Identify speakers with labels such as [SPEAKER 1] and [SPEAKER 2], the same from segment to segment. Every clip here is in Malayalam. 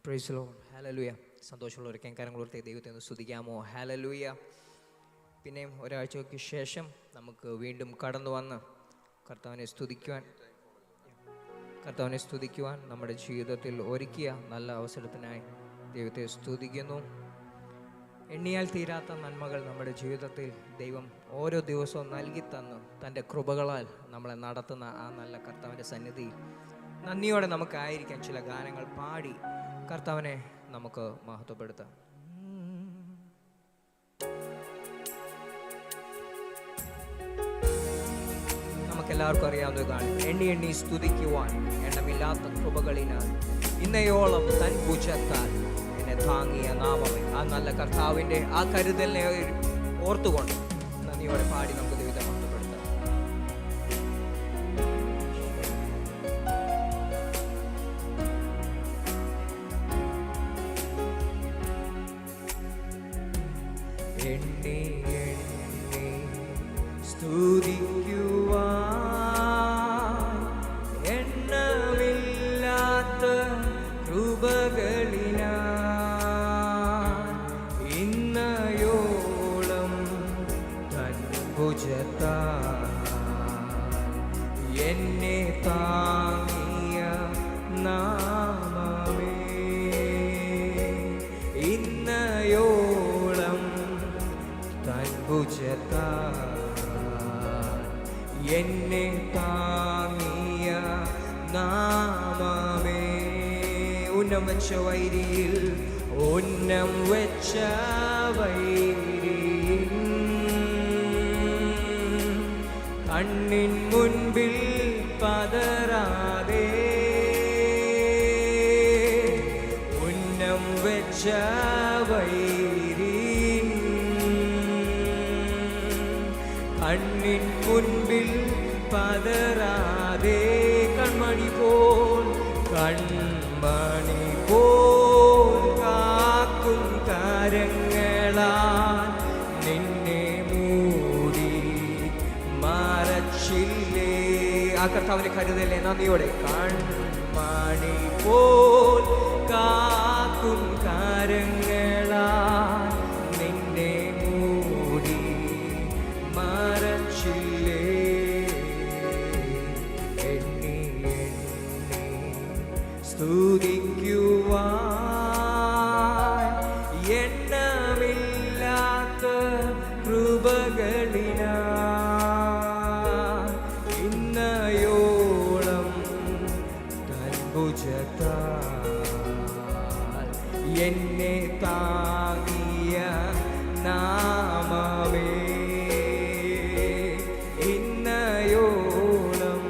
[SPEAKER 1] Praise the Lord. ഹല്ലേലൂയ. സന്തോഷമുള്ളവർക്ക് കാര്യങ്ങളോർത്ത് ദൈവത്തെ ഒന്ന് സ്തുതിക്കാമോ? ഹല്ലേലൂയ. പിന്നെയും ഒരാഴ്ചയ്ക്ക് ശേഷം നമുക്ക് വീണ്ടും കടന്നു വന്ന് കർത്താവിനെ സ്തുതിക്കുവാൻ നമ്മുടെ ജീവിതത്തിൽ ഒരുക്കിയ നല്ല അവസരത്തിനായി ദൈവത്തെ സ്തുതിക്കുന്നു. എണ്ണിയാൽ തീരാത്ത നന്മകൾ നമ്മുടെ ജീവിതത്തിൽ ദൈവം ഓരോ ദിവസവും നൽകി തന്ന് തൻ്റെ കൃപകളാൽ നമ്മളെ നടത്തുന്ന ആ നല്ല കർത്താവിൻ്റെ സന്നിധിയിൽ നന്ദിയോടെ നമുക്കായിരിക്കാം ചില ഗാനങ്ങൾ പാടി കർത്താവിനെ നമുക്ക് മഹത്വപ്പെടുത്താം. നമുക്കെല്ലാവർക്കും അറിയാവുന്ന ഗാനം, എണ്ണി എണ്ണി സ്തുതിക്കുവാൻ എണ്ണമില്ലാത്ത കൃപകളിനാൽ ഇന്നയോളം തൻ ഭുജത്താൽ എന്നെ താങ്ങിയ നാമമേ. ആ നല്ല കർത്താവിൻ്റെ ആ കരുതലിനെ ഓർത്തുകൊണ്ട് നന്ദിയോടെ പാടി നമുക്ക് ദൈവത്തെ മഹത്വപ്പെടുത്താം. എണ്ണി എണ്ണി സ്തുതിക്കുവാൻ എണ്ണമില്ലാത്ത കൃപകളിനാൽ ഇന്നയോളം തൻ ഭുജത്താൽ എന്നെ താങ്ങിയ നാമമേ. ഇന്നയോളം തൻ ഭുജത്താൽ എന്നെ താങ്ങിയ നാമമേ. ഉന്നം വെച്ച വൈരിയിൽ കണ്ണിൻ മുൻപിൽ പതറാതെ ഉന്നം വെച്ച കണ്ണിൻ മുൻപിൽ പതറാതെ കൺമണി പോൽ കാക്കും കരങ്ങളാൽ നിന്നെ മൂടി മറച്ചില്ലേ. ആ കർത്താവിനെ കരുതല്ലേ നന്ദിയോടെ. കൺമണി പോൽ കാക്കും കരങ്ങളാൽ നിന്നെ മൂടി മറച്ചില്ലേ. എണ്ണി എണ്ണി സ്തുതിക്കുവാൻ എണ്ണമില്ലാത്ത കൃപകളിനാൽ ഇന്നയോളം തൻ ഭുജത്താൽ എന്നെ താങ്ങിയ നാമമേ. ഇന്നയോളം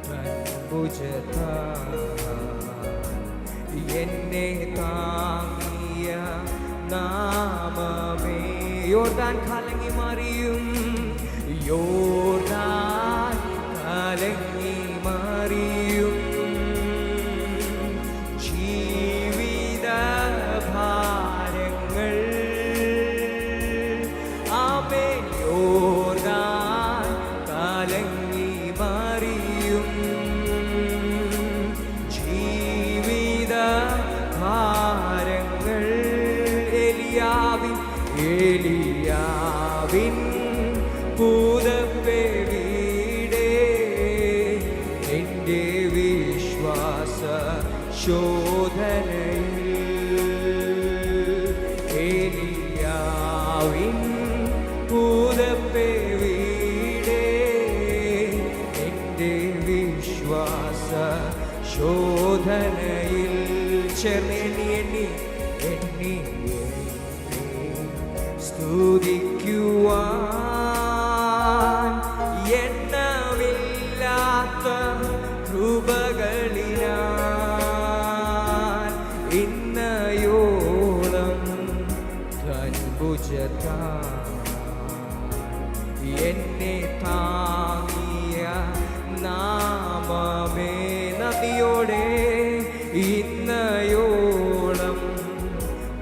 [SPEAKER 1] തൻ ഭുജത്താൽ എന്നെ താങ്ങിയ നാമമേ. യോർദാൻ കലങ്ങി മറിയും, യോർദാൻ കലങ്ങി മറിയും ജീവിത ഭാരങ്ങൾ. ആമേൻ. യോർദാൻ കലങ്ങി മറിയും ജീവിത ഭാരങ്ങൾ. ഏലിയാവിൻ പുതപ്പേ വീടേ എൻ്റെ വിശ്വാസ ശോധനയിൽ. ഏലിയാവിൻ പുതപ്പേ വീടേ എൻ്റെ വിശ്വാസ ശോധനയിൽ. ചേർന്ന് എണ്ണി എണ്ണി എണ്ണി സ്തുതിക്കുവാൻ എണ്ണമില്ലാത്ത കൃപകളിനാൽ ഇന്നയോളം തൻ ഭുജത്താൽ എന്നെ താങ്ങിയ നാമമേ. നദിയോടെ ഇന്നയോളം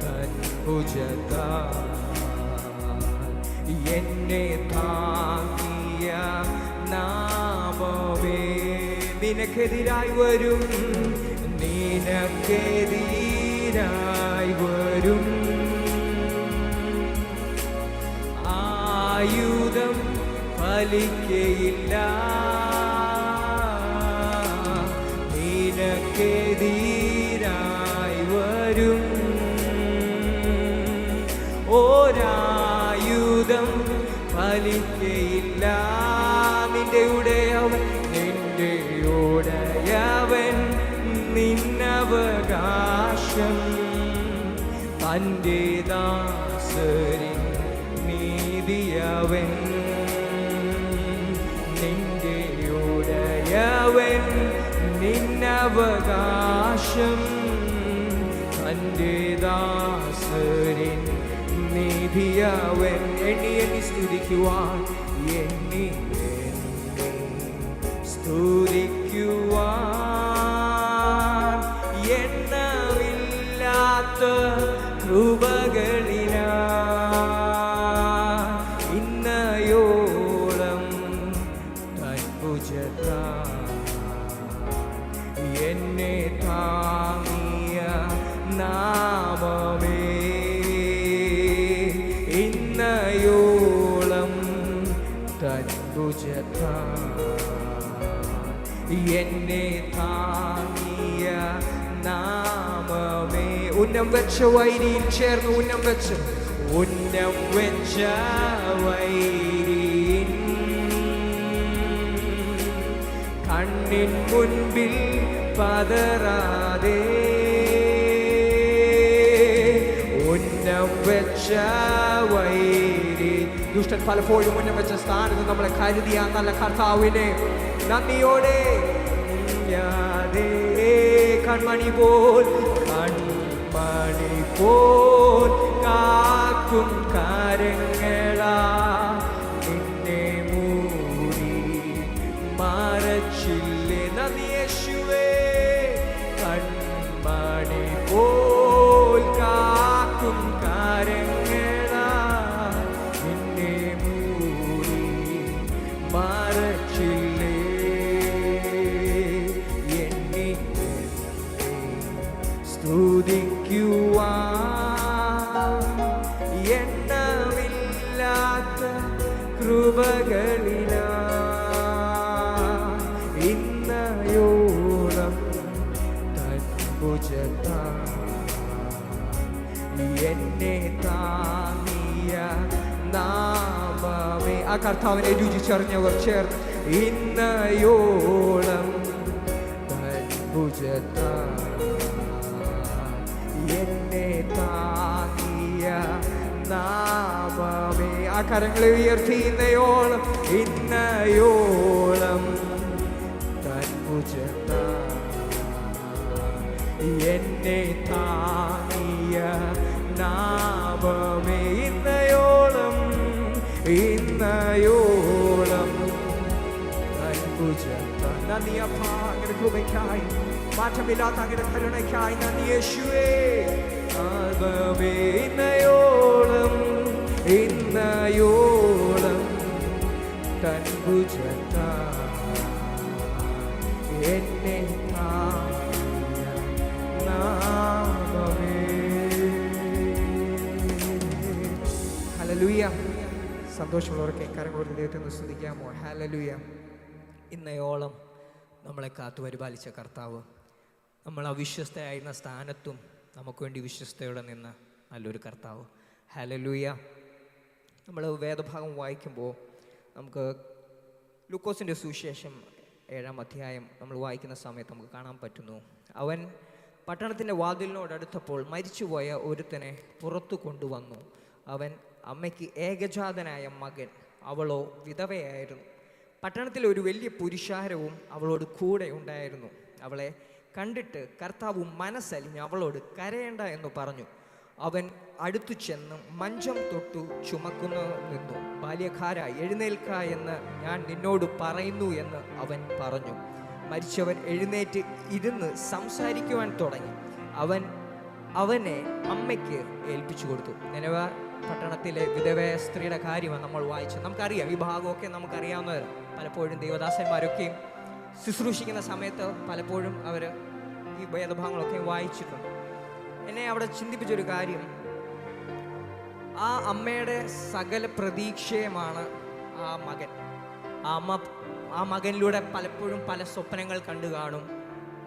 [SPEAKER 1] തൻ ഭുജത്താൽ എന്നെ താങ്ങിയ നാമമേ. നിനക്കെതിരായി വരും, നിനക്കെതിരായി എതിരായി വരും. ആയുധം ഫലിക്കയില്ല, നിനക്കെതിരായി വരും. ഒരായുധം ഫലിക്കയില്ല. നിന്റെ ഉടയവൻ, നിന്റെ ഉടയവൻ നിന്നവകാശം. തൻ്റെ ദാസരിൻ നീതിയവൻ, നിന്റെ ഉടയവൻ നിന്നവകാശം. തൻ്റെ ദാസരിൻ നീതിയവൻ. എണ്ണി എണ്ണി സ്തുതിക്കുവാൻ, എണ്ണി എണ്ണി സ്തുതിക്കുവാൻ, എണ്ണമില്ലാത്ത കൃപകളിനാ ഇന്നയോളം തൻഭുജത്താൽ എന്നെ താങ്ങിയ നാമമേ. ഇന്നയോളം തൻഭുജത്താൽ എന്നെ താങ്ങിയ നാമമേ. ഉന്നം വെച്ച വൈരിയിൽ ചേർന്ന് ഉന്നം വെച്ച്, ഉന്നം വെച്ച വൈരിയിൽ കണ്ണിൻ മുൻപിൽ പതറാതെ, ഉന്നം വെച്ച വൈരി. ദുഷ്ടൻ പലപ്പോഴും ഉന്നം വെച്ച സ്ഥാനത്ത് നമ്മളെ കരുതിയ നല്ല കർത്താവിനെ നന്ദിയോടെ കൺമണി പോൽ കൺമണി പോൽ കാക്കും കരങ്ങളാ നിന്നെ മൂടി മറച്ചില്ലേ. നന്ദി യേശുവേ. കൺമണി പോൽ കാക്കും കരങ്ങളാ നിന്നെ മൂടി മറച്ചില്ലേ. സ്തുതിക്കുവാൻ, എണ്ണമില്ലാത്ത കൃപകളിനാ ഇന്നയോളം തൻഭുജത്താൽ എന്നെ താങ്ങിയ നാമമേ. ആ കർത്താവിനെ രുചിച്ചറിഞ്ഞവർ ചേർന്ന്, ഇന്നയോളം തൻഭുജത്താൽ എന്നെ താങ്ങിയ നാമമേ. ആ കരങ്ങളെ ഉയർത്തി, ഇന്നയോളം ഇന്നയോളം തൻഭുജത്താൽ എന്നെ താങ്ങിയ നാമമേ. ഇന്നയോളം ഇന്നയോളം തൻഭുജത്താൽ. നന്ദി അപ്പാ, അങ്ങയുടെ കൃപയ്ക്കായി, മാറ്റമില്ലാത്ത അങ്ങയുടെ കരുണയ്ക്കായി നന്ദി യേശുവേ. ആത്മമേ, ഇന്നയോളം ഇന്നയോളം തൻഭുജത്താൽ എന്നെ താങ്ങിയ നാമമേ. ഹല്ലേലൂയ. സന്തോഷമുള്ളവർക്ക് കരങ്ങളോട് ദൈവത്തെ ഒന്ന് സ്തുതിക്കാമോ? ഹല്ലേലൂയ. ഇന്നയോളം നമ്മളെ കാത്തു പരിപാലിച്ച കർത്താവ്, നമ്മൾ അവിശ്വസ്തയായിരുന്ന സ്ഥാനത്തും നമുക്ക് വേണ്ടി വിശ്വസ്തയോടെ നിന്ന നല്ലൊരു കർത്താവ്. ഹല്ലേലൂയ. നമ്മൾ വേദഭാഗം വായിക്കുമ്പോൾ നമുക്ക് ലൂക്കോസിൻ്റെ സുവിശേഷം 7-ാം അധ്യായം നമ്മൾ വായിക്കുന്ന സമയത്ത് നമുക്ക് കാണാൻ പറ്റുന്നു. അവൻ പട്ടണത്തിൻ്റെ വാതിലിനോടടുത്തപ്പോൾ മരിച്ചുപോയ ഒരുത്തനെ പുറത്തു കൊണ്ടുവന്നു. അവൻ അമ്മയ്ക്ക് ഏകജാതനായ മകൻ, അവളോ വിധവയായിരുന്നു. പട്ടണത്തിൽ ഒരു വലിയ പുരുഷാരവും അവളോട് കൂടെ ഉണ്ടായിരുന്നു. അവളെ കണ്ടിട്ട് കർത്താവ് മനസ്സലിഞ്ഞ് അവളോട് കരയേണ്ട എന്ന് പറഞ്ഞു. അവൻ അടുത്തു ചെന്ന് മഞ്ചം തൊട്ടു ചുമക്കുന്നു നിന്നു. ബാല്യക്കാര, എഴുന്നേൽക്ക എന്ന് ഞാൻ നിന്നോട് പറയുന്നു എന്ന് അവൻ പറഞ്ഞു. മരിച്ചവൻ എഴുന്നേറ്റ് ഇരുന്ന് സംസാരിക്കുവാൻ തുടങ്ങി. അവൻ അവനെ അമ്മയ്ക്ക് ഏൽപ്പിച്ചു കൊടുത്തു. നിനവ പട്ടണത്തിലെ വിധവയ സ്ത്രീയുടെ കാര്യമാണ് നമ്മൾ വായിച്ചത്. നമുക്കറിയാം, ഈ ഭാഗമൊക്കെ നമുക്കറിയാവുന്നവർ. പലപ്പോഴും ദേവദാസന്മാരൊക്കെയും ശുശ്രൂഷിക്കുന്ന സമയത്ത് പലപ്പോഴും അവർ ഈ വേദഭാഗങ്ങളൊക്കെ വായിച്ചിട്ടുണ്ട്. എന്നെ അവിടെ ചിന്തിപ്പിച്ചൊരു കാര്യം, ആ അമ്മയുടെ സകല പ്രതീക്ഷയുമാണ് ആ മകൻ. ആ മകനിലൂടെ പലപ്പോഴും പല സ്വപ്നങ്ങൾ കണ്ടു കാണും.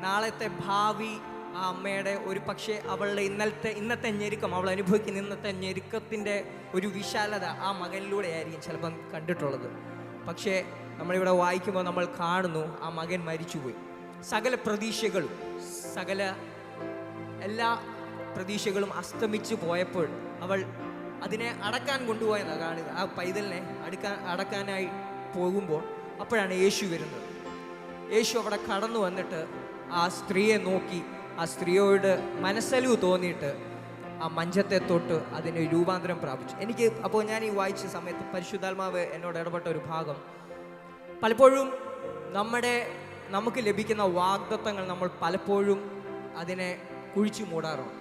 [SPEAKER 1] നാളത്തെ ഭാവി ആ അമ്മയുടെ ഒരു പക്ഷേ അവളുടെ ഇന്നത്തെ ഞെരുക്കം, അവൾ അനുഭവിക്കുന്ന ഇന്നത്തെ ഞെരുക്കത്തിൻ്റെ ഒരു വിശാലത ആ മകനിലൂടെ ആയിരിക്കും ചിലപ്പം കണ്ടിട്ടുള്ളത്. പക്ഷേ നമ്മളിവിടെ വായിക്കുമ്പോൾ നമ്മൾ കാണുന്നു ആ മകൻ മരിച്ചുപോയി. സകല പ്രതീക്ഷകളും എല്ലാ പ്രതീക്ഷകളും അസ്തമിച്ചു പോയപ്പോൾ അവൾ അതിനെ അടക്കാൻ കൊണ്ടുപോയെന്നാണ് കാണുക. ആ പൈതലിനെ അടക്കാനായി പോകുമ്പോൾ അപ്പോഴാണ് യേശു വരുന്നത്. യേശു അവിടെ കടന്നു വന്നിട്ട് ആ സ്ത്രീയെ നോക്കി, ആ സ്ത്രീയോട് മനസ്സലിവ് തോന്നിയിട്ട് ആ മഞ്ചത്തെ തൊട്ട് അതിന് രൂപാന്തരം പ്രാപിച്ചു. അപ്പോൾ ഞാൻ ഈ വായിച്ച സമയത്ത് പരിശുദ്ധാത്മാവ് എന്നോട് ഇടപെട്ട ഒരു ഭാഗം, പലപ്പോഴും നമുക്ക് ലഭിക്കുന്ന വാഗ്ദത്തങ്ങൾ നമ്മൾ പലപ്പോഴും അതിനെ കുഴിച്ചു മൂടാറുണ്ട്.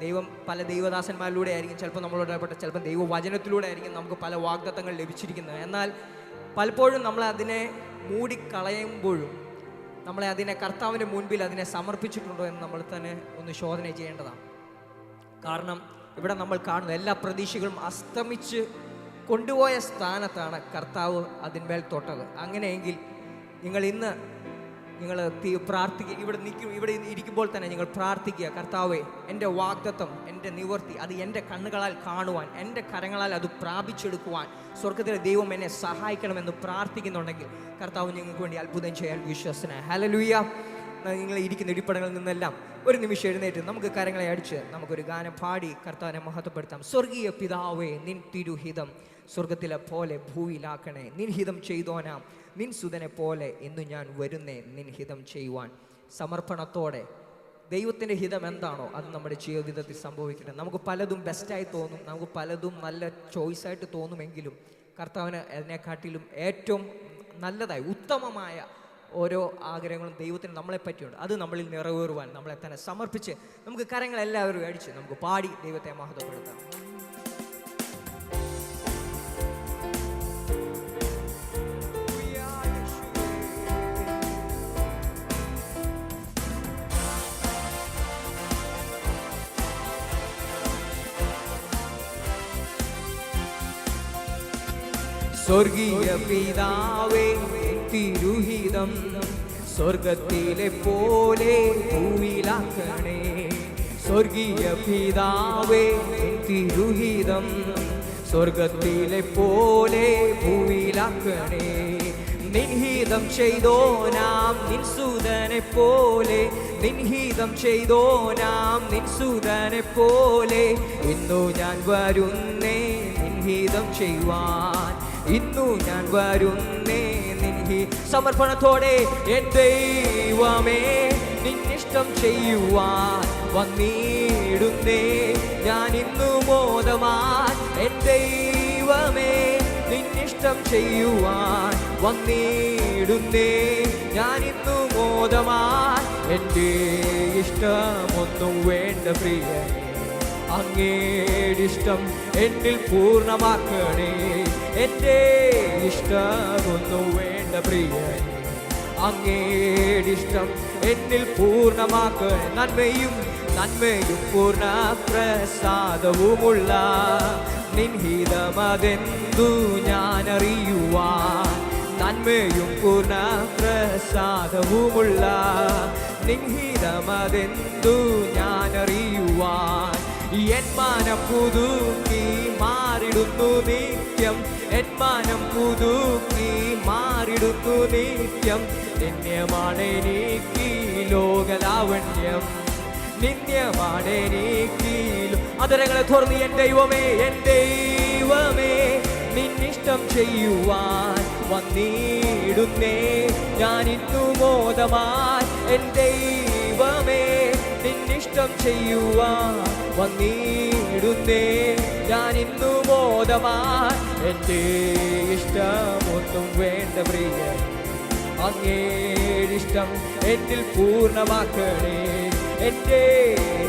[SPEAKER 1] ദൈവം പല ദൈവദാസന്മാരിലൂടെ ആയിരിക്കും ചിലപ്പോൾ നമ്മളോട് ഇടപെട്ട, ചിലപ്പോൾ ദൈവവചനത്തിലൂടെ ആയിരിക്കും നമുക്ക് പല വാഗ്ദത്തങ്ങൾ ലഭിച്ചിരിക്കുന്നത്. എന്നാൽ പലപ്പോഴും നമ്മൾ അതിനെ മൂടിക്കളയുമ്പോഴും നമ്മളെ അതിനെ കർത്താവിൻ്റെ മുൻപിൽ അതിനെ സമർപ്പിച്ചിട്ടുണ്ടോ എന്ന് നമ്മൾ തന്നെ ഒന്ന് ശോധന ചെയ്യേണ്ടതാണ്. കാരണം ഇവിടെ നമ്മൾ കാണുന്ന എല്ലാ പ്രതീക്ഷകളും അസ്തമിച്ച് കൊണ്ടുപോയ സ്ഥാനത്താണ് കർത്താവ് അതിന്മേൽ തൊട്ടത്. അങ്ങനെയെങ്കിൽ നിങ്ങൾ പ്രാർത്ഥിക്കുക. ഇവിടെ ഇരിക്കുമ്പോൾ തന്നെ നിങ്ങൾ പ്രാർത്ഥിക്കുക, കർത്താവേ, എൻ്റെ വാഗ്ദത്തം, എൻ്റെ നിവർത്തി അത് എൻ്റെ കണ്ണുകളാൽ കാണുവാൻ, എൻ്റെ കരങ്ങളാൽ അത് പ്രാപിച്ചെടുക്കുവാൻ സ്വർഗത്തിലെ ദൈവം എന്നെ സഹായിക്കണമെന്ന് പ്രാർത്ഥിക്കുന്നുണ്ടെങ്കിൽ കർത്താവ് നിങ്ങൾക്ക് വേണ്ടി അത്ഭുതം ചെയ്യാൻ വിശ്വസനായ. ഹല്ലേലൂയ. നിങ്ങൾ ഇരിക്കുന്ന ഇരിപ്പിടങ്ങളിൽ നിന്നെല്ലാം ഒരു നിമിഷം എഴുന്നേറ്റ് നമുക്ക് കരങ്ങളെ അടിച്ച് നമുക്കൊരു ഗാനം പാടി കർത്താവിനെ മഹത്വപ്പെടുത്താം. സ്വർഗീയ പിതാവേ, നിൻ തിരുഹിതം സ്വർഗത്തിലെ പോലെ ഭൂവിലാക്കണേ. നിൻ ഹിതം ചെയ്തോനാം നിൻ സുതനെ പോലെ ഇന്നു ഞാൻ വരുന്നേ നിൻ ഹിതം ചെയ്യുവാൻ. സമർപ്പണത്തോടെ ദൈവത്തിൻ്റെ ഹിതം എന്താണോ അത് നമ്മുടെ ജീവിതത്തിൽ സംഭവിക്കട്ടെ. നമുക്ക് പലതും ബെസ്റ്റായി തോന്നും, നമുക്ക് പലതും നല്ല ചോയ്സായിട്ട് തോന്നുമെങ്കിലും കർത്താവിന് അതിനെക്കാട്ടിലും ഏറ്റവും നല്ലതായി ഉത്തമമായ ഓരോ ആഗ്രഹങ്ങളും ദൈവത്തിന് നമ്മളെ പറ്റിയുണ്ട്. അത് നമ്മളിൽ നിറവേറുവാൻ നമ്മളെ തന്നെ സമർപ്പിച്ച് നമുക്ക് കരങ്ങളെല്ലാവരും അടിച്ച് നമുക്ക് പാടി ദൈവത്തെ മഹത്വപ്പെടുത്താം. സ്വർഗീയ പിതാവേ, തിരുഹിതം സ്വർഗത്തിലെ പോലെ ഭൂവിലാക്കണേ. സ്വർഗീയ പിതാവേ, തിരുഹിതം സ്വർഗത്തിലെ പോലെ ഭൂവിലാക്കണേ. നിൻഹിതം ചെയ്തോ നാം നിൻ സുതനെ പോലെ, നിൻഹിതം ചെയ്തോ നാം നിൻ സുതനെ പോലെ. ഇന്നു ഞാൻ വരുന്നേ നിൻഹിതം ചെയ്യുവാൻ, ഇന്നു ഞാൻ വരുന്നേ നിൻഹി. സമർപ്പണത്തോടെ എൻ ദൈവമേ, നിന്നിഷ്ടം ചെയ്യുവാൻ വന്നിടുന്നേ ഞാൻ ഇന്നു മോദമാൻ. എൻ ദൈവമേ, നിന്നിഷ്ടം ചെയ്യുവാൻ വന്നിടുന്നേ ഞാൻ ഇന്നു മോദമാൻ. എൻ്റെ ഇഷ്ടമൊന്നും വേണ്ട പ്രിയനേ, അങ്ങേടിഷ്ടം എന്നിൽ പൂർണ്ണമാക്കണേ. എൻ്റെ ഇഷ്ടമൊന്നും വേണ്ട പ്രിയനേ, അങ്ങേടിഷ്ടം എന്നിൽ പൂർണ്ണമാക്കണേ. നന്മയും പൂർണ്ണ പ്രസാദവുമുള്ള നിൻഹിതമതെന്തു ഞാൻ അറിയുവാൻ. നന്മയും പൂർണ്ണ പ്രസാദവുമുള്ള നിൻഹിതമതെന്തു ഞാൻ അറിയുവാൻ. എൻ മാനം പുതുക്കി മാറിടുന്നു നിത്യം, എൻ മാനം പുതുക്കി മാറിടുന്നു നിത്യം. നിന്യമാണെനിക്ക് ലോകലാവണ്യം, നിന്യമാണെനിക്ക്. അതരങ്ങളെ തുറന്ന് എൻ ദൈവമേ, എൻ ദൈവമേ, നിന്നിഷ്ടം ചെയ്യുവാൻ വന്നിടുന്നേ ഞാൻ ഇന്നു മോദമായി. എൻ ദൈവമേ, നിന്നിഷ്ടം ചെയ്യുവാൻ വന്നിടുന്നേ ഞാൻ ഇന്നു മോദമായി. എൻ്റെ ഇഷ്ടമൊന്നും വേണ്ട പ്രിയനേ, അങ്ങേടിഷ്ടം എന്നിൽ പൂർണ്ണമാക്കണേ. എൻ്റെ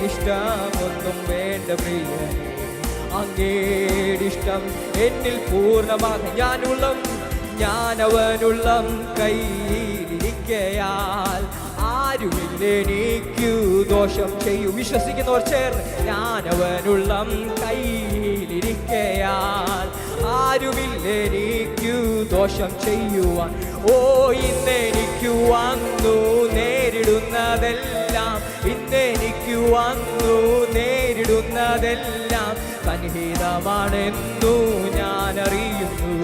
[SPEAKER 1] ഇഷ്ടമൊന്നും വേണ്ട പ്രിയനേ, അങ്ങേടിഷ്ടം എന്നിൽ പൂർണ്ണമാക്ക. ഞാനവനുള്ളം കയ്യിലിരിക്കയാൽ ആരുമില്ലെനിക്കു ദോഷം ചെയ്യൂ. വിശ്വസിക്കുന്നവർ ചേർന്ന് ഞാനവനുള്ളം കയ്യിലിരിക്കയാൽ ആരുമില്ലെനിക്കു ദോഷം ചെയ്യുവാൻ. ഓ ഇന്നെനിക്കു വന്നു നേരിടുന്നതെല്ലാം, ഇന്നെനിക്കു വന്നു നേരിടുന്നതെല്ലാം തൻഹിതമാണെന്നു ഞാൻ അറിയുന്നു,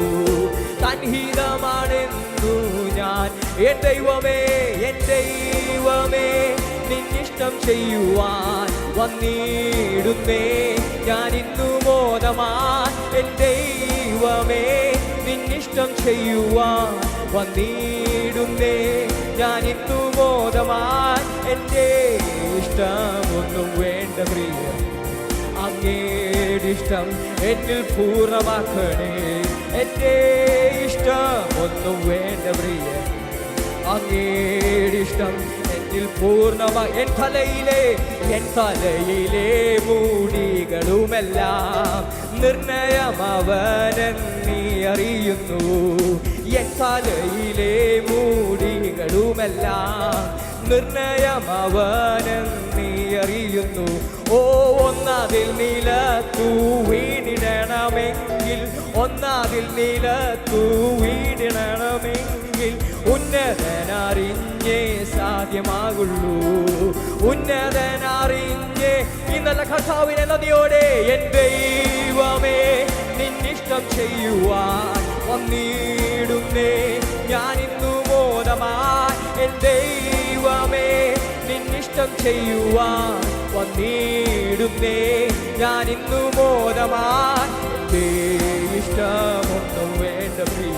[SPEAKER 1] തൻഹിതമാണെന്നു ഞാൻ. എൻ ദൈവമേ, എൻ ദൈവമേ, നിന്നിഷ്ടം ചെയ്യുവാൻ വന്നിടുന്നേ ഞാൻ ഇന്നു മോദമാൻ. എൻ ദൈവമേ, നിന്നിഷ്ടം ചെയ്യുവാൻ വന്നിടുന്നേ ഞാൻ ഇന്നു മോദമാൻ. എൻ്റെ ഇഷ്ടമൊന്നും വേണ്ട പ്രിയ, അങ്ങയുടെ ഇഷ്ടം എന്നിൽ പൂർണ്ണമാക്കണേ. എൻ്റെ ഇഷ്ടമൊന്നും വേണ്ട പ്രിയ, അങ്ങയുടെ ഇഷ്ടം എന്നിൽ പൂർണ്ണമായി. എൻ തലയിലെ മൂടികളുമെല്ലാം നിർണയം അവനെന്നീ അറിയുന്നു. എൻ തലയിലെ മൂടികളുമെല്ലാം നിർണയം അവനെന്നീ അറിയുന്നു. ഓ ഒന്നതിൽ നിലത്തു വീണിടണമെങ്കിൽ, ഒന്നതിൽ നിലത്തു വീണിടണമെങ്കിൽ ഉന്നതനറിഞ്ഞേ സാധ്യമാകുള്ളൂ, ഉന്നതനറിഞ്ഞേ. ഇന്നലെ കർത്താവിനെ നദിയോടെ എൻ ദൈവമേ, നിന്നിഷ്ടം ചെയ്യുവാൻ വന്നിടുന്നേ ഞാൻ ഇന്നു മോദമായി. എൻ ദൈവമേ, നിന്നിഷ്ടം ചെയ്യുവാൻ വന്നിടുന്നേ ഞാൻ ഇന്നു മോദമായി. എൻ്റെ ഇഷ്ടമൊന്നും വേണ്ട പ്രിയ,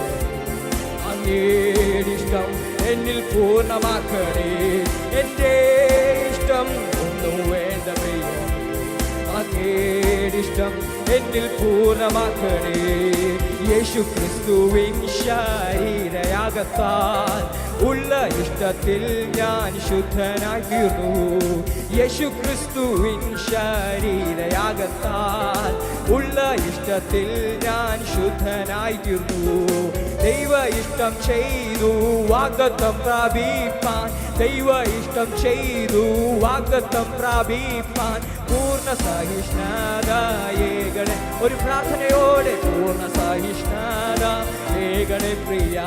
[SPEAKER 1] അങ്ങയുടെ ഇഷ്ടം എന്നിൽ പൂർണ്ണമാക്കണേ. എൻ്റെ ഇഷ്ടം ഒന്നും വേണ്ട പ്രിയ, അങ്ങയുടെ ഇഷ്ടം എന്നിൽ പൂർണ്ണമാക്കണേ. യേശു ക്രിസ്തുവിൻ ശരീരയാഗത്താൽ ഉള്ള ഇഷ്ടത്തിൽ ഞാൻ ശുദ്ധനായി തീർന്നു. യേശു ക്രിസ്തുവിൻ ശരീരയാഗത്താൽ ഉള്ള ഇഷ്ടത്തിൽ ഞാൻ ശുദ്ധനായി തീർന്നു. ദൈവ ഇഷ്ടം ചെയ്തു വാഗ്ദത്തം പ്രാപിപ്പാൻ, ദൈവ ഇഷ്ടം ചെയ്തു വാഗ്ദത്തം പ്രാപിപ്പാൻ പൂർണ്ണ സഹിഷ്ണുത ഏകണേ. ഒരു പ്രാർത്ഥനയോടെ പൂർണ്ണ സഹിഷ്ണുത ഏകണേ പ്രിയ.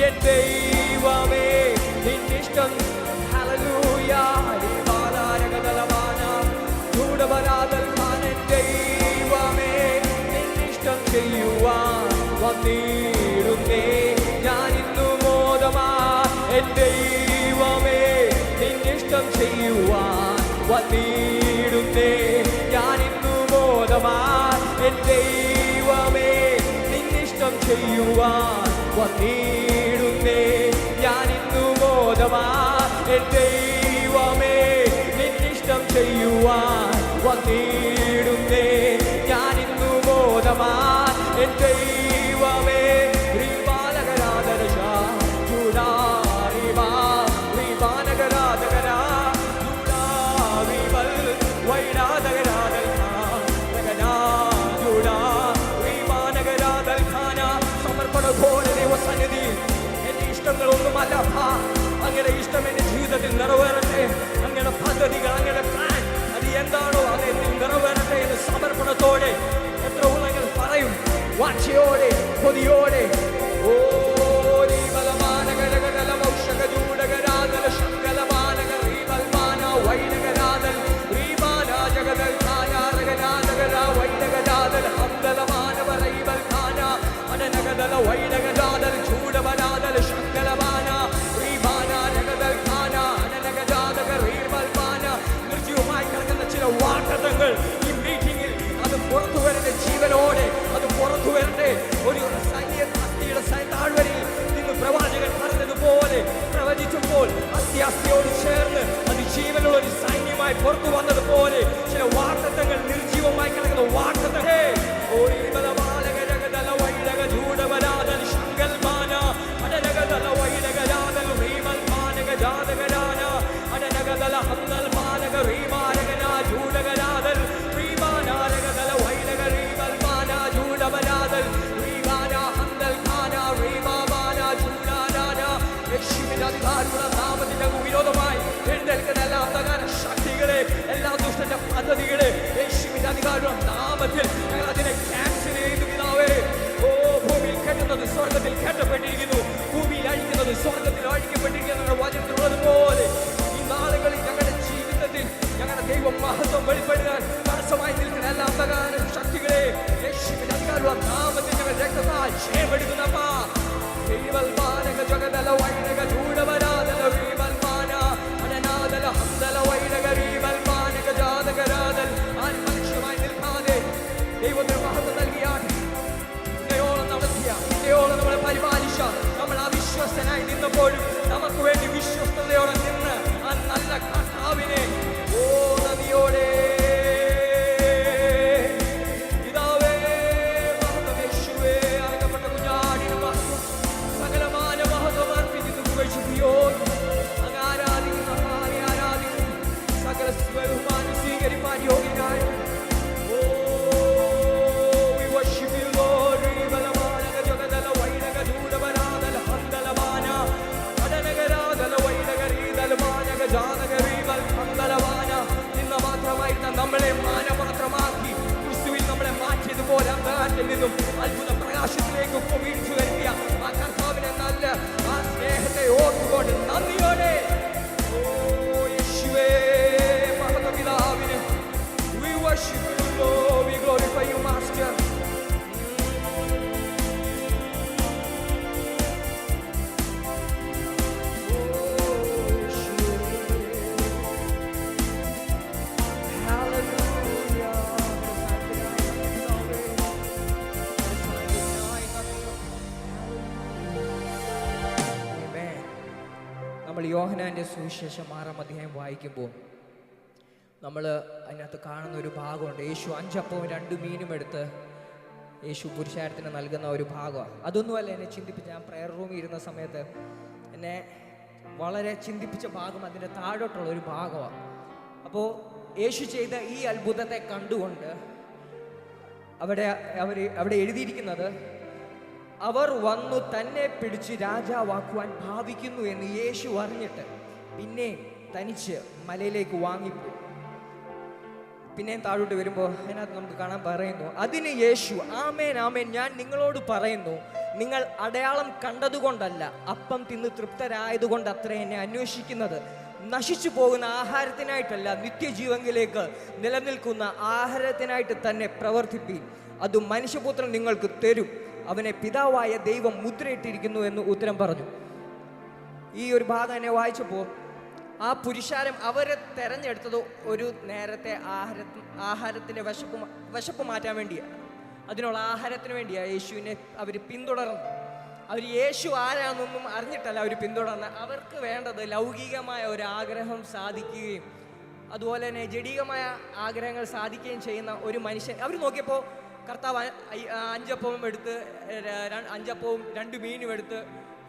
[SPEAKER 1] എൻ ദൈവമേ, നിന്നിഷ്ടം ഹല്ലേലൂയ ചൂടവരാതൽ ദൈവമേ, നിന്നിഷ്ടം ചെയ്യുവാൻ വന്നിടുന്നേ ഞാൻ ഇന്നു മോദമാ. എൻ ദൈവമേ, നിന്നിഷ്ടം ചെയ്യുവാൻ വന്നിടുന്നേ ഞാൻ ഇന്നു മോദമാ. എൻ ദൈവമേ, നിന്നിഷ്ടം ചെയ്യുവാൻ വന്നിടുന്നേ ഞാൻ ഇന്നു മോദമാ. എൻ ദൈവമേ, നിന്നിഷ്ടം ചെയ്യുവാൻ വന്നിടുന്നേ ഞാൻ ഇന്നു മോദമാ. എൻ ദൈവമേ, ശ്രീബാലകരാധരശ ചൂടാരിവാ ശ്രീബാലകരാധകരാ ചൂടാവിവൽ വൈരാധകരാധൽ ചൂടാ ശ്രീബാലകരാധൽ ഖാന. സമർപ്പണത്തോടെ ദൈവസന്നിധി എന്റെ ഇഷ്ടങ്ങളൊന്നുമല്ല, അങ്ങനെ ഇഷ്ടം എന്റെ ജീവിതത്തിൽ നിറവേറട്ടെ. അങ്ങനെ പദ്ധതികൾ, അങ്ങനെ പ്ലാൻ അത് എന്താണോ അത് എന്നിൽ നിറവേറട്ടെ എന്ന് സമർപ്പണത്തോടെ എത്ര ഉള്ളങ്ങൾ പറയും വാച്യയോടെ കൊതിയോടെ. ഓ നിർജീവമായി കിടക്കുന്ന ചില വാഗ്ദത്തങ്ങൾ ഈ മീറ്റിംഗിൽ അത് പുറത്തു വരട്ടെ, ജീവനോടെ അത് പുറത്തു വരട്ടെ. ഒരു അസ്ഥിയുടെ താഴ്വരയിൽ നിന്ന് പ്രവാചകൻ പറഞ്ഞതുപോലെ പ്രവചിച്ചപ്പോൾ അസ്ഥിയോട് ചേർന്ന് അത് ജീവനുള്ള ഒരു സൈന്യമായി പുറത്തു വന്നതുപോലെ ചില വാഗ്ദത്തങ്ങൾ നിർജീവമായി കിടക്കുന്ന വാഗ്ദത്തങ്ങൾ നാമത്തിന്റെ വിരോധമായി പദ്ധതികളെ യേശുവിന്റെ അധികാരം നാമത്തിൽ ഞങ്ങൾ അതിനെ ക്യാൻസൽ ചെയ്തു പിതാവേ. ഓ, ഭൂമിയിൽ കെട്ടുന്നത് സ്വർഗത്തിൽ കെട്ടപ്പെട്ടിരിക്കുന്നു, ഭൂമിയിൽ അഴിക്കുന്നത് സ്വർഗത്തിൽ അഴിക്കപ്പെട്ടിരിക്കുന്നു. വചനത്തിലുള്ളതുപോലെ ഈ നാളുകളിൽ ഞങ്ങളുടെ ജീവിതത്തിൽ ഞങ്ങളുടെ ദൈവം മഹത്വം വെളിപ്പെടുത്താൻ തടസ്സമായി നിൽക്കുന്ന എല്ലാ അന്ധകാര ശക്തികളെ യേശുവിന്റെ അധികാരമുള്ള നാമത്തിൽ ഞങ്ങൾ രക്തത്താൽ ക്ഷേമെടുക്കുന്നപ്പാ. ദൈവൽമാനക ജഗതല വൈനക ചൂടവരാതല വീവൽമാന അനനാദല ഹംദല വൈനക വീവൽമാനക ജാതകരാതൽ. ആരും മനുഷ്യമായി നിൽക്കാതെ ദൈവത്തിന് മഹത്വം നൽകിയാട്ടെ. ഇന്നയോളം നടത്തിയ, ഇന്നയോളം നമ്മളെ പരിപാലിച്ച, നമ്മൾ അവിശ്വസ്തനായി നിന്നപ്പോഴും നമുക്ക് വേണ്ടി വിശ്വസ്തയോടെ നിന്ന് ആ നല്ല കർത്താവിനെ ഓ നദിയോടെ പിതാവേ മഹത്വം യേശുവേ. അർഹപ്പെട്ട കുഞ്ഞാടിന് മഹത്വം സകലമായ മഹത്വം അർപ്പിക്കുന്നു. പുകഴ്ചയോ അങ്ങ് ആരാധിക്കുന്നു, അങ്ങ് ആരാധിക്കുന്നു. സകല ബഹുമാനം സ്വീകരിപ്പാൻ യോഗ്യനായ നമ്മളെ മാനപാത്രമാക്കി ക്രിസ്തുവിൽ നമ്മളെ മാറ്റിയതുപോലെ അന്ധകാരത്തിൽ നിന്നും അത്ഭുത പ്രകാശത്തിലേക്ക് വീഴ്ച വരുത്തിയ ആ കർത്താവിനെ നല്ല ആ സ്നേഹത്തെ ഓർത്തുകൊണ്ട് നന്ദിയോടെ ഓ യേശുവേ മഹത്വ പിതാവിനെ we worship you Lord, we glorify you master. നമ്മൾ യോഹന്നാൻ്റെ സുവിശേഷം 6-ാം അധ്യായം വായിക്കുമ്പോൾ നമ്മൾ അതിനകത്ത് കാണുന്ന ഒരു ഭാഗമുണ്ട്. യേശു 5 അപ്പവും 2 മീനും എടുത്ത് യേശു പുരുഷാരത്തിന് നൽകുന്ന ഒരു ഭാഗമാണ്. അതൊന്നുമല്ല എന്നെ ചിന്തിപ്പിച്ച്, ഞാൻ പ്രെയർ റൂമിൽ ഇരുന്ന സമയത്ത് എന്നെ വളരെ ചിന്തിപ്പിച്ച ഭാഗം അതിൻ്റെ താഴോട്ടുള്ള ഒരു ഭാഗമാണ്. അപ്പോൾ യേശു ചെയ്ത ഈ അത്ഭുതത്തെ കണ്ടുകൊണ്ട് അവിടെ എഴുതിയിരിക്കുന്നത്, അവർ വന്നു തന്നെ പിടിച്ച് രാജാവാക്കുവാൻ ഭാവിക്കുന്നു എന്ന് യേശു അറിഞ്ഞിട്ട് പിന്നെ തനിച്ച് മലയിലേക്ക് വാങ്ങിപ്പോയി. പിന്നെയും താഴോട്ട് വരുമ്പോൾ അതിനകത്ത് നമുക്ക് കാണാൻ പറയുന്നു, അതിന് യേശു ആമേൻ ആമേൻ ഞാൻ നിങ്ങളോട് പറയുന്നു, നിങ്ങൾ അടയാളം കണ്ടതുകൊണ്ടല്ല, അപ്പം തിന്ന് തൃപ്തരായതുകൊണ്ട് അത്ര എന്നെ അന്വേഷിക്കുന്നത്. നശിച്ചു പോകുന്ന ആഹാരത്തിനായിട്ടല്ല, നിത്യജീവനിലേക്ക് നിലനിൽക്കുന്ന ആഹാരത്തിനായിട്ട് തന്നെ പ്രവർത്തിപ്പീൻ. അത് മനുഷ്യപുത്രൻ നിങ്ങൾക്ക് തരും. അവനെ പിതാവായ ദൈവം മുദ്രയിട്ടിരിക്കുന്നു എന്ന് ഉത്തരം പറഞ്ഞു. ഈ ഒരു ഭാഗം എന്നെ വായിച്ചപ്പോൾ ആ പുരുഷാരം അവരെ തെരഞ്ഞെടുത്തത് ഒരു നേരത്തെ ആഹാരത്തിൻ്റെ വിശപ്പ് മാറ്റാൻ വേണ്ടിയാണ്, അതിനുള്ള ആഹാരത്തിന് വേണ്ടിയാണ് യേശുവിനെ അവർ പിന്തുടർന്നത്. അവർ യേശു ആരാണെന്നൊന്നും അറിഞ്ഞിട്ടല്ല അവർ പിന്തുടർന്നത്. അവർക്ക് വേണ്ടത് ലൗകികമായ ഒരു ആഗ്രഹം സാധിക്കുകയും അതുപോലെ തന്നെ ജഡികമായ ആഗ്രഹങ്ങൾ സാധിക്കുകയും ചെയ്യുന്ന ഒരു മനുഷ്യൻ. അവർ നോക്കിയപ്പോൾ കർത്താവ് 5 അപ്പവും എടുത്ത് 5 അപ്പവും 2 മീനും എടുത്ത്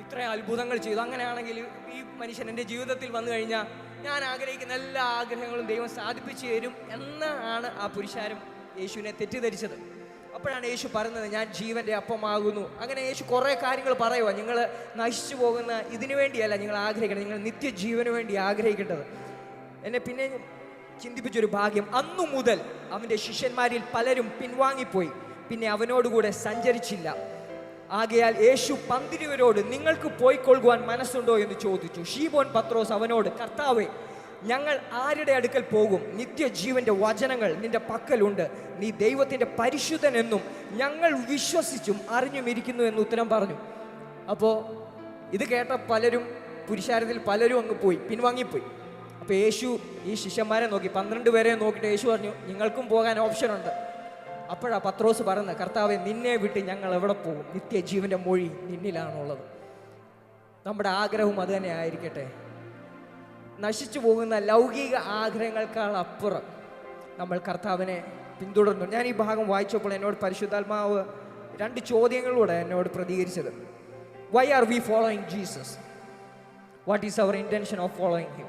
[SPEAKER 1] ഇത്രയും അത്ഭുതങ്ങൾ ചെയ്തു. അങ്ങനെയാണെങ്കിൽ ഈ മനുഷ്യൻ എൻ്റെ ജീവിതത്തിൽ വന്നു കഴിഞ്ഞാൽ ഞാൻ ആഗ്രഹിക്കുന്ന എല്ലാ ആഗ്രഹങ്ങളും ദൈവം സാധിപ്പിച്ചു തരും എന്നാണ് ആ പുരുഷാരം യേശുവിനെ തെറ്റിദ്ധരിച്ചത്. അപ്പോഴാണ് യേശു പറയുന്നത്, ഞാൻ ജീവൻ്റെ അപ്പമാകുന്നു. അങ്ങനെ യേശു കുറേ കാര്യങ്ങൾ പറയുക, നിങ്ങൾ നശിച്ചു പോകുന്ന ഇതിനു വേണ്ടിയല്ല നിങ്ങൾ ആഗ്രഹിക്കണം, നിങ്ങൾ നിത്യജീവന് വേണ്ടി ആഗ്രഹിക്കേണ്ടത്. എന്നെ പിന്നെ ചിന്തിപ്പിച്ചൊരു ഭാഗ്യം, അന്നു മുതൽ അവൻ്റെ ശിഷ്യന്മാരിൽ പലരും പിൻവാങ്ങിപ്പോയി, പിന്നെ അവനോടുകൂടെ സഞ്ചരിച്ചില്ല. ആകയാൽ യേശു 12 നിങ്ങൾക്ക് പോയിക്കൊള്ളുവാൻ മനസ്സുണ്ടോ എന്ന് ചോദിച്ചു. ശീമോൻ പത്രോസ് അവനോട്, കർത്താവേ, ഞങ്ങൾ ആരുടെ അടുക്കൽ പോകും? നിത്യജീവന്റെ വചനങ്ങൾ നിന്റെ പക്കലുണ്ട്, നീ ദൈവത്തിൻ്റെ പരിശുദ്ധനെന്നും ഞങ്ങൾ വിശ്വസിച്ചും അറിഞ്ഞും ഇരിക്കുന്നു എന്ന് ഉത്തരം പറഞ്ഞു. അപ്പോൾ ഇത് കേട്ട പലരും, പുരുഷാരത്തിൽ പലരും അങ്ങ് പോയി, പിൻവാങ്ങിപ്പോയി. അപ്പോൾ യേശു ഈ ശിഷ്യന്മാരെ നോക്കി, 12 പേരെ നോക്കിയിട്ട് യേശു പറഞ്ഞു, നിങ്ങൾക്കും പോകാൻ ഓപ്ഷനുണ്ട്. അപ്പോഴാണ് പത്രോസ് പറയുന്നത്, കർത്താവെ, നിന്നെ വിട്ട് ഞങ്ങൾ എവിടെ പോകും? നിത്യജീവന്റെ മൊഴി നിന്നിലാണുള്ളത്. നമ്മുടെ ആഗ്രഹവും അത് തന്നെ ആയിരിക്കട്ടെ. നശിച്ചു പോകുന്ന ലൗകിക ആഗ്രഹങ്ങൾക്കാൾ അപ്പുറം നമ്മൾ കർത്താവിനെ പിന്തുടർന്നു. ഞാൻ ഈ ഭാഗം വായിച്ചപ്പോൾ എന്നോട് പരിശുദ്ധാത്മാവ് 2 ചോദ്യങ്ങളിലൂടെ എന്നോട് പ്രതികരിച്ചത്. Why are we following Jesus? What is അവർ ഇൻറ്റൻഷൻ ഓഫ് ഫോളോയിങ് ഹിം?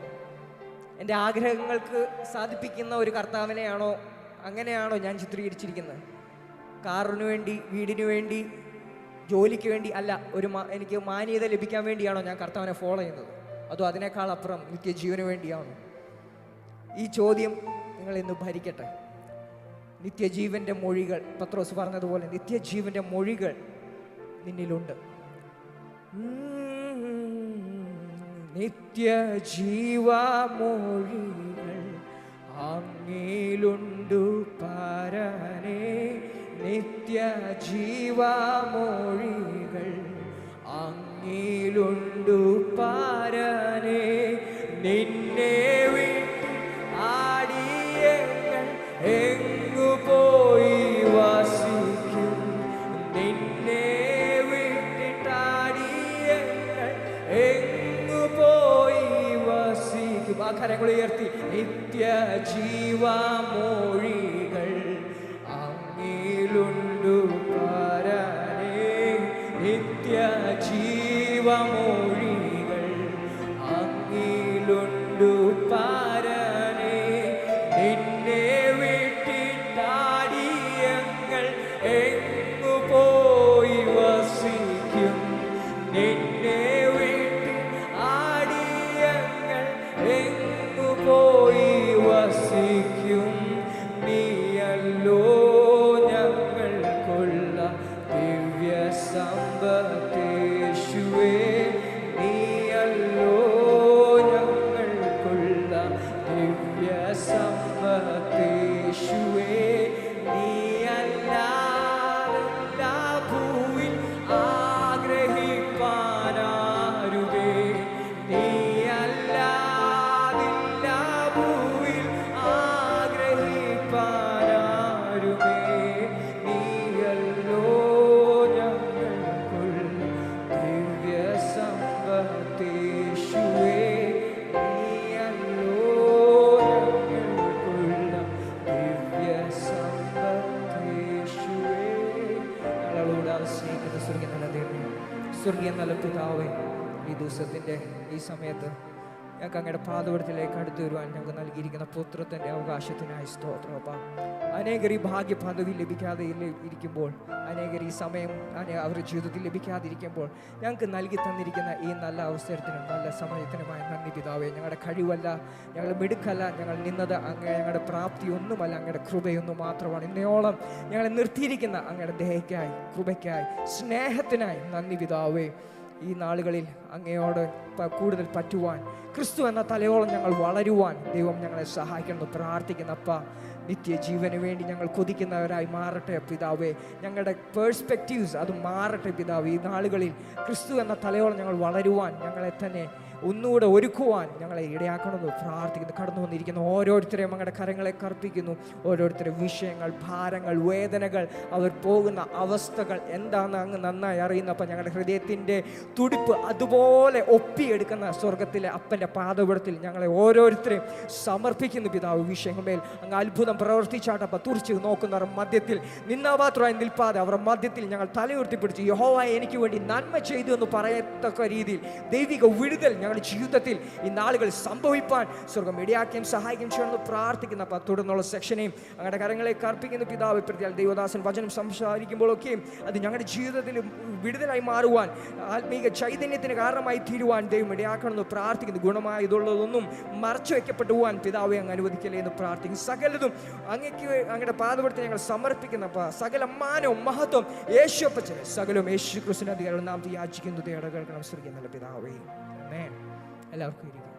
[SPEAKER 1] എൻ്റെ ആഗ്രഹങ്ങൾക്ക് സാധിപ്പിക്കുന്ന ഒരു കർത്താവിനെയാണോ, അങ്ങനെയാണോ ഞാൻ ചിത്രീകരിച്ചിരിക്കുന്നത്? കാറിന് വേണ്ടി, വീടിന് വേണ്ടി, ജോലിക്ക് വേണ്ടി അല്ല, എനിക്ക് മാന്യത ലഭിക്കാൻ വേണ്ടിയാണോ ഞാൻ കർത്താവിനെ ഫോളോ ചെയ്യുന്നത്? അതോ അതിനേക്കാൾ അപ്പുറം നിത്യജീവന് വേണ്ടിയാണോ? ഈ ചോദ്യം
[SPEAKER 2] നിങ്ങൾ ഇന്ന് ഭരിക്കട്ടെ. നിത്യജീവന്റെ മൊഴികൾ, പത്രോസ് പറഞ്ഞതുപോലെ നിത്യജീവന്റെ മൊഴികൾ നിന്നിലുണ്ട്. നിത്യജീവമൊഴികൾ അങ്ങിലുണ്ടു പരനേ, നിത്യജീവമൊഴികൾ അങ്ങിലുണ്ടു പരനേ. നിന്നെ വിട്ട് ആടിയങ്ങൾ എങ്ങു പോയി വസിക്കും, നിന്നെ വിട്ടിട്ടാടിയങ്ങൾ എങ്ങു പോയി വസിക്കും. ആ കരങ്ങൾ ഉയർത്തി. നിത്യജീവമൊഴികൾ അങ്ങിലുണ്ടു പരനേ, നിത്യജീവമൊഴികൾ അങ്ങിലുണ്ടു പരനേ. നിന്നെ വിട്ടിട്ടാടിയങ്ങൾ എങ്ങു പോയി വസിക്കും, നിന്നെ വിട്ട് ആടിയങ്ങൾ എങ്ങു പോയി വസിക്കും. നീയല്ലോ ഞങ്ങൾക്കുള്ള ദിവ്യ സമ്പത്തേശുവേ, നീയല്ലോ ഞങ്ങൾക്കുള്ള ദിവ്യ സമ്പത്തേശുവേ. നീയല്ലാതെല്ലാ ഭൂവിൽ ആഗ്രഹിപ്പാനാരുവേ, നീയല്ലാതെല്ലാ ഭൂവിൽ ആഗ്രഹിപ്പാനാരുവേ. നീയല്ലോ ഞങ്ങൾക്കുള്ള ദിവ്യ സമ്പത്തേശുവേ, നീയല്ലോ ഞങ്ങൾക്കുള്ള ദിവ്യ സമ്പത്തേശുവേ. ഞങ്ങളോട് സ്നേഹിക്കുന്ന സ്വർഗീയ നല്ല ദൈവമേ, സ്വർഗീയ നല്ല പിതാവേ, ഈ ദിവസത്തിൻ്റെ ഈ സമയത്ത് ഞങ്ങൾക്ക് അങ്ങയുടെ പാദപീഠത്തിലേക്ക് അടുത്തു വരുവാൻ ഞങ്ങൾക്ക് നൽകിയിരിക്കുന്ന പുത്രത്തിൻ്റെ അവകാശത്തിനായി സ്തോത്രം. അപ്പം അനേകർ ഈ ഭാഗ്യ പദവി ലഭിക്കാതെ ഇരിക്കുമ്പോൾ, അനേകർ ഈ സമയം അവരുടെ ജീവിതത്തിൽ ലഭിക്കാതിരിക്കുമ്പോൾ ഞങ്ങൾക്ക് നൽകി തന്നിരിക്കുന്ന ഈ നല്ല അവസരത്തിനും നല്ല സമയത്തിനുമായി നന്ദി പിതാവേ. ഞങ്ങളുടെ കഴിവല്ല, ഞങ്ങൾ മിടുക്കല്ല, ഞങ്ങൾ നിന്നത് അങ്ങ് ഞങ്ങളുടെ പ്രാപ്തി ഒന്നുമല്ല, അങ്ങയുടെ കൃപയൊന്നും മാത്രമാണ്. ഇന്നയോളം ഞങ്ങളെ നിർത്തിയിരിക്കുന്ന അങ്ങയുടെ ദയയ്ക്കായി, കൃപയ്ക്കായി, സ്നേഹത്തിനായി നന്ദി പിതാവേ. ഈ നാളുകളിൽ അങ്ങയോട് കൂടുതൽ പറ്റുവാൻ, ക്രിസ്തു എന്ന തലയോളം ഞങ്ങൾ വളരുവാൻ ദൈവം ഞങ്ങളെ സഹായിക്കണമെന്ന് പ്രാർത്ഥിക്കുന്നപ്പ. നിത്യജീവന് വേണ്ടി ഞങ്ങൾ കൊതിക്കുന്നവരായി മാറട്ടെ പിതാവേ. ഞങ്ങളുടെ പേഴ്സ്പെക്റ്റീവ്സ് അത് മാറട്ടെ പിതാവ്. ഈ നാളുകളിൽ ക്രിസ്തു എന്ന തലയോളം ഞങ്ങൾ വളരുവാൻ, ഞങ്ങളെ തന്നെ ഒന്നുകൂടെ ഒരുക്കുവാൻ ഞങ്ങളെ ഇടയാക്കണമെന്ന് പ്രാർത്ഥിക്കുന്നു. കടന്നു വന്നിരിക്കുന്ന ഓരോരുത്തരെയും അങ്ങയുടെ കരങ്ങളെ കർപ്പിക്കുന്നു. ഓരോരുത്തരുടെ വിഷയങ്ങൾ, ഭാരങ്ങൾ, വേദനകൾ, അവർ പോകുന്ന അവസ്ഥകൾ എന്താണെന്ന് അങ്ങ് നന്നായി അറിയുന്നപ്പോൾ ഞങ്ങളുടെ ഹൃദയത്തിൻ്റെ തുടിപ്പ് അതുപോലെ ഒപ്പിയെടുക്കുന്ന സ്വർഗത്തിലെ അപ്പൻ്റെ പാദപീഠത്തിൽ ഞങ്ങളെ ഓരോരുത്തരെയും സമർപ്പിക്കുന്നു പിതാവ്. വിഷയങ്ങളിൽ അങ്ങ് അത്ഭുതം പ്രവർത്തിച്ചാട്ടപ്പം തുറിച്ച് നോക്കുന്നവർ മധ്യത്തിൽ നിന്നാപാത്രമായി നിൽപ്പാതെ അവർ മധ്യത്തിൽ ഞങ്ങൾ തലയുയർത്തിപ്പിടിച്ച് യഹോവ എനിക്ക് വേണ്ടി നന്മ ചെയ്തു എന്ന് പറയത്തക്ക രീതിയിൽ ദൈവിക വിടുതൽ ഞങ്ങളുടെ ജീവിതത്തിൽ ഈ നാളുകൾ സംഭവിപ്പാൻ സ്വർഗം ഇടയാക്കിയും സഹായിക്കും ചെയ്യണമെന്ന് പ്രാർത്ഥിക്കുന്ന. അപ്പം തുടർന്നുള്ള സെക്ഷനെയും അങ്ങയുടെ കരങ്ങളിലേക്ക് അർപ്പിക്കുന്ന പിതാവ്. പ്രത്യേക ദൈവദാസൻ വചനം സംസാരിക്കുമ്പോഴൊക്കെയും അത് ഞങ്ങളുടെ ജീവിതത്തിൽ വിടുതലായി മാറുവാൻ, ആത്മീക ചൈതന്യത്തിന് കാരണമായി തീരുവാൻ ദൈവം ഇടയാക്കണമെന്ന് പ്രാർത്ഥിക്കുന്നു. ഗുണമായതുള്ളതൊന്നും മറച്ചു വയ്ക്കപ്പെട്ടു പോകാൻ പിതാവെ അങ്ങ് അനുവദിക്കലേ എന്ന് പ്രാർത്ഥിക്കുന്നു. സകലതും അങ്ങക്ക് അങ്ങയുടെ പാദപീഠത്തിൽ ഞങ്ങൾ സമർപ്പിക്കുന്നപ്പോൾ സകല മാനവും മഹത്വം യേശു അപ്പച്ചന്, സകലവും യേശു ക്രിസ്തുവിന്റെ അധികാരം നാം യാചിക്കുന്നു. കേൾക്കണം സ്വർഗീയ നല്ല പിതാവേ. എല്ലാവർക്കും